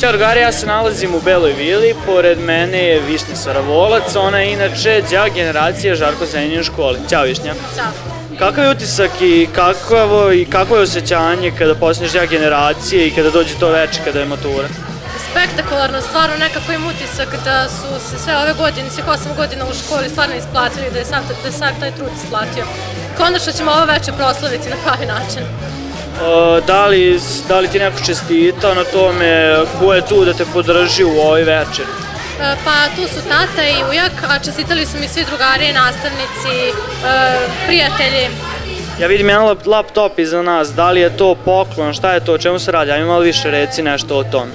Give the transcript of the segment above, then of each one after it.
Ćao drugari, ja se nalazim u Beloj vili, pored mene je Višnja Saravolac, ona je inače đak generacije Žarko Zrenjanin u školi. Ćao Višnja. Ćao. Kakav je utisak i kakvo je osjećanje kada postaneš đak generacije i kada dođe to veče kada je matura? Spektakularno, stvarno nekako im utisak da su se sve ove godine, svih 8 godina u školi stvarno isplatili, da je sav taj trud isplatio. Konačno ćemo ovo veče proslaviti na pravi način. Da li ti neko čestitao na tome, ko je tu da te podrži u ovoj večer? Pa tu su tata i ujak, a čestitali su mi svi drugari, nastavnici, prijatelji. Ja vidim jedan laptop iza nas, da li je to poklon, šta je to, o čemu se radi? Ajme malo više reci nešto o tome.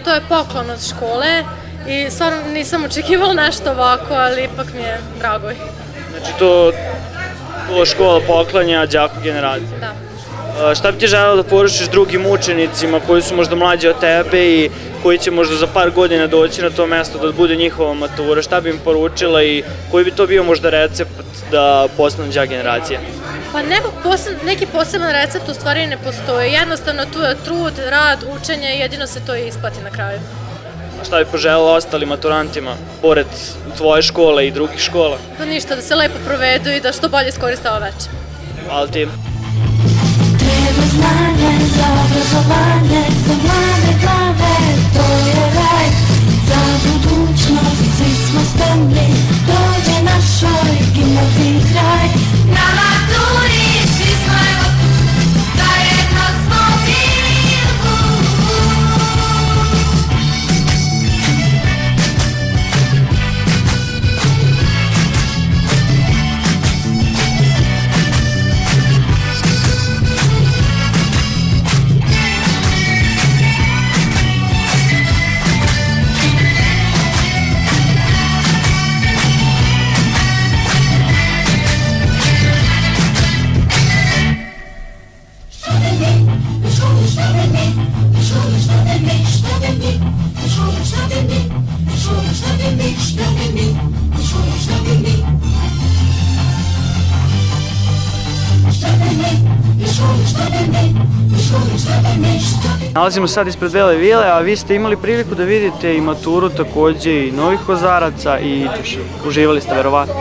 To je poklon od škole i stvarno nisam očekivala nešto ovako, ali ipak mi je drago. Znači to škola poklanja đaku generacije? Da. Šta bi ti želela da poručiš drugim učenicima koji su možda mlađi od tebe i koji će možda za par godina doći na to mesto da bude njihova matura? Šta bi im poručila i koji bi to bio možda recept da postanu đak generacije? Pa neki poseban recept u stvari ne postoji. Jednostavno tu je trud, rad, učenje i jedino se to i isplati na kraju. A šta bi poželjela ostalim maturantima, pored tvoje škole i drugih škola? Da ništa, da se lepo provedu i da što bolje iskoriste ovo večer. Hvala ti. Treba znanje za obrazovanje, za mlade glave, to je raj. Za budućnost svi smo spremni, dođe našoj gimnaziji kraj. Na maturi svi smo evo tu, zajedno smo bili tu. Nalazimo sad ispred Bele vile, a vi ste imali priliku da vidite i maturu takođe i Novih Kozaraca i Iđoša. Uživali ste verovatno?